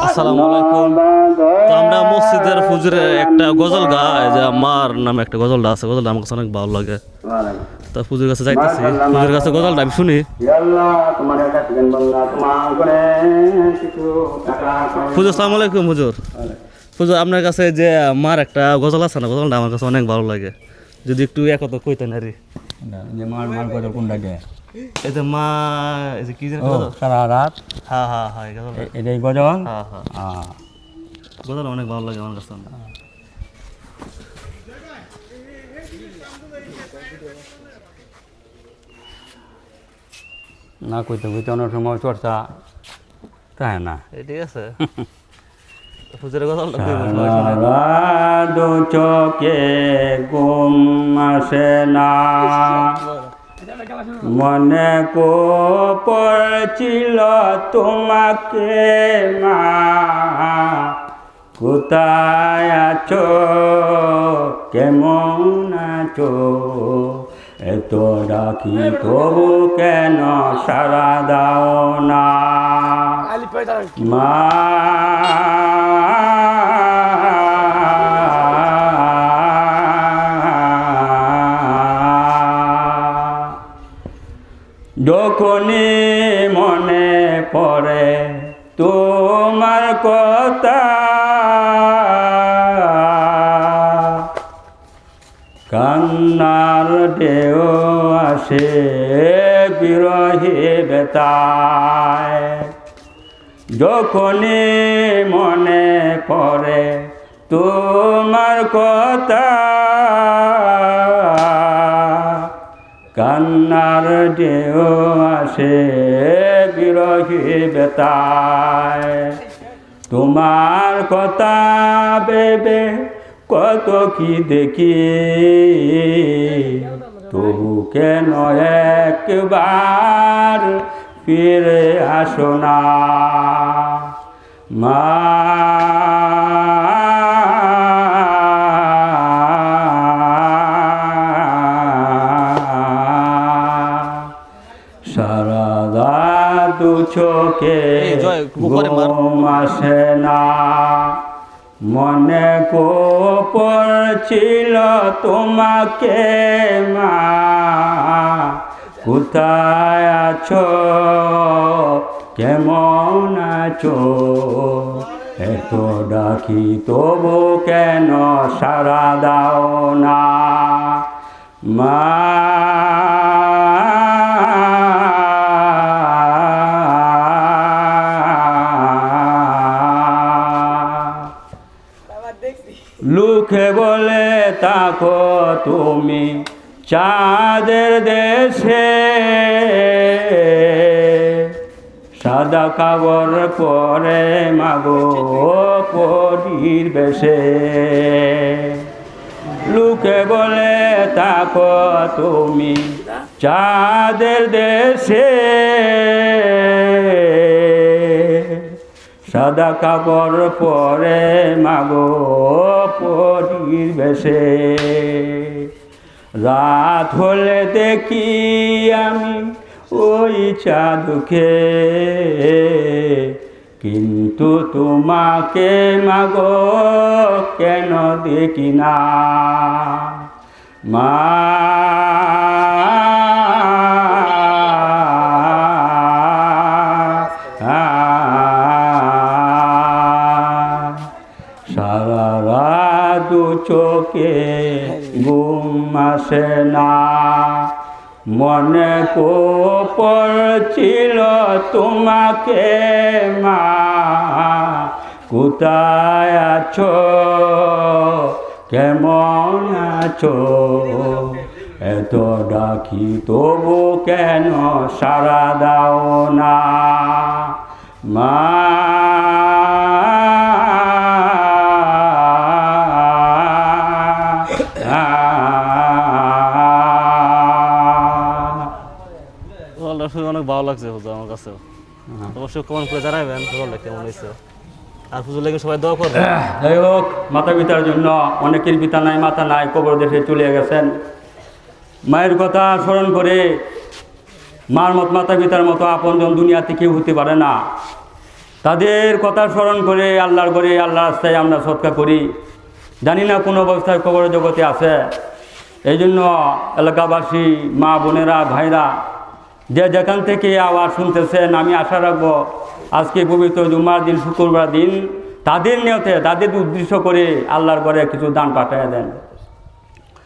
আসসালামু আলাইকুম। তো আমরা মসজিদের হুজুরে একটা গজল গাই, যে আমার নামে একটা গজলটা আছে, গজলটা আমার কাছে অনেক ভালো লাগে। তো হুজুর কাছে যাইতেছি, হুজুর কাছে গজলটা আমি শুনি। হুজুর আসসালামু আলাইকুম। হুজুর হুজুর আপনার কাছে যে মার একটা গজল আছে না, গজলটা আমার কাছে অনেক ভালো লাগে, যদি একটু একত কইতেন আরে। মার মার গজল কোনটা গে? এই যে মা, এই যে কি যেন ও গজল। সারা রাত হ্যাঁ হ্যাঁ হ্যাঁ, এই গজলটা। এটাই গজল। হ্যাঁ হ্যাঁ, গজল অনেক ভালো লাগে আমার কাছে। না কইতে কইতে অনেক সময় চর্চা তাই না। ঠিক আছে, হুজুরের গজলটা দু চোখে ঘুম আসে না, মনে কো পড়ছিল তোমাকে মা, কোথায় আছো কেমন আছো, এত ডাকি তবু কেন সারা দাও না মা। যখনই মনে পড়ে তোমার কথা, কান্নার ঢেউ আসে বিরহে বেতায়। যখনই মনে পড়ে তোমার কথা, কান্নার ঢেউ আসে বিরহে বেতায়। তোমার কথা ভেবে কত কি দেখি, তবু কেন একবার ফিরে আসো না মা। সারা রাত চোখে ঘুম আসে না, মনে কো পড়ছিল তোমাকে মা, কোথায় আছো কেমন আছো, এত ডাকি তবু কেন সারা দাও না মা। লোকে বলে তাকো তুমি চাঁদের দেশে, সাদা কাপড় পরে মাগো পরীর বেশে। লোকে বলে তাকো তুমি চাঁদের দেশে, সাদা কাপড় পরে মাগো পরীর বেশে। রাত হলে দেখি আমি ওই চাঁদকে, কিন্তু তোমাকে মাগো কেন দেখি না মা। সারা রাত চোখে ঘুম আসে না, মনে কো পড়ছিল তোমাকে মা, কোথায় আছো কেমন আছো, এত ডাকি তবু কেন সারা দাও না মা। অনেক ভালো লাগছে হুজুর আমার কাছে, অবশ্যই কমেন্ট করে জানাবেন গজলটা কেমন হয়েছে, আর হুজুর লেগে সবাই দোয়া করবেন। যাই হোক, মাতা পিতার জন্য অনেকের পিতা নাই মাতা নাই, কবর দেশে চলে গেছেন। মায়ের কথা স্মরণ করে, মার মত মাতা পিতার মতো আপনজন দুনিয়াতে কেউ হতে পারে না। তাদের কথা স্মরণ করে আল্লাহর করে আল্লাহর রাস্তায় আমরা সৎকার করি। জানি না কোন অবস্থায় কবর জগতে আছে। এই জন্য এলাকাবাসী, মা বোনেরা, ভাইরা যে যেখান থেকে আওয়াজ শুনতেছেন, আমি আশা রাখবো আজকে পবিত্র জুম্মার দিন, শুক্রবার দিন, তাদের নিয়তে, তাদের উদ্দেশ্য করে আল্লাহর ঘরে কিছু দান পাঠিয়ে দেন।